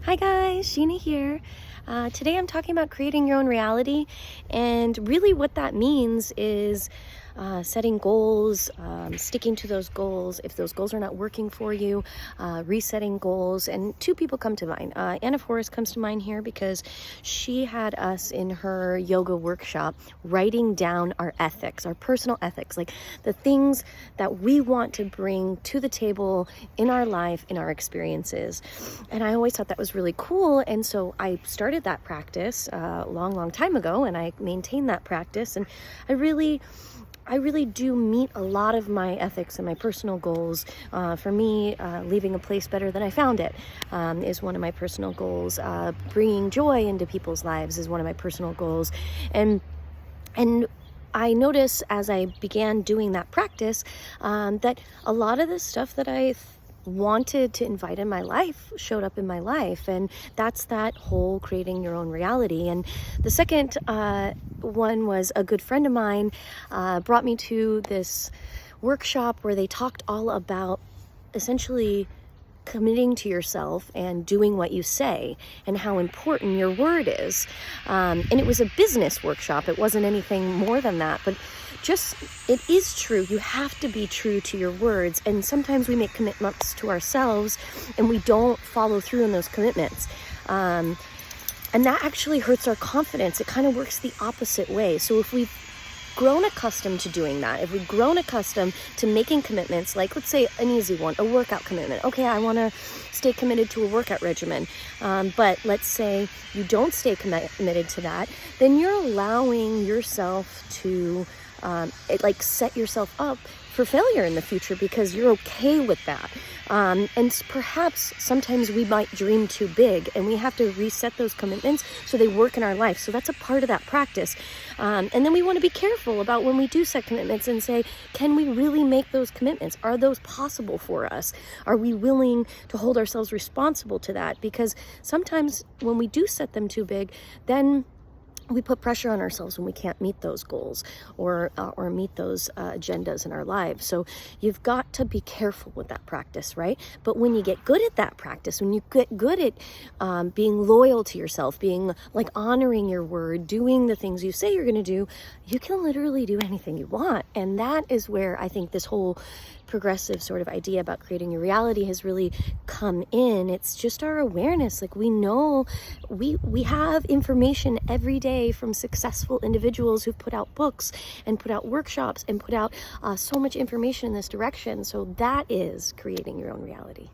Hi guys, Sheena here. Today I'm talking about creating your own reality, and really what that means is setting goals, sticking to those goals. If those goals are not working for you, resetting goals. And two people come to mind. Anna Forrest comes to mind here because she had us in her yoga workshop writing down our ethics, our personal ethics, like the things that we want to bring to the table in our life, in our experiences. And I always thought that was really cool. And so I started that practice a long time ago, and I maintained that practice. And I really do meet a lot of my ethics and my personal goals. For me, leaving a place better than I found it is one of my personal goals. Bringing joy into people's lives is one of my personal goals. And I noticed as I began doing that practice that a lot of the stuff that I wanted to invite in my life showed up in my life, and that's that whole creating your own reality. And the second one was a good friend of mine brought me to this workshop where they talked all about essentially committing to yourself and doing what you say and how important your word is. And it was a business workshop. It wasn't anything more than that, but just, it is true. You have to be true to your words. And sometimes we make commitments to ourselves and we don't follow through on those commitments. And that actually hurts our confidence. It kind of works the opposite way. So if we've grown accustomed to doing that, if we've grown accustomed to making commitments, like let's say an easy one, a workout commitment. Okay, I want to stay committed to a workout regimen, but let's say you don't stay committed to that, then you're allowing yourself to set yourself up for failure in the future because you're okay with that. And perhaps sometimes we might dream too big and we have to reset those commitments so they work in our life. So that's a part of that practice. And then we want to be careful about when we do set commitments and say, can we really make those commitments? Are those possible for us? Are we willing to hold ourselves responsible to that? Because sometimes when we do set them too big, then we put pressure on ourselves when we can't meet those goals or meet those agendas in our lives. So you've got to be careful with that practice, right? But when you get good at that practice, when you get good at being loyal to yourself, being like honoring your word, doing the things you say you're going to do, you can literally do anything you want. And that is where I think this whole progressive sort of idea about creating your reality has really come in. It's just our awareness. Like we know we have information every day from successful individuals who've put out books and put out workshops and put out so much information in this direction. So that is creating your own reality.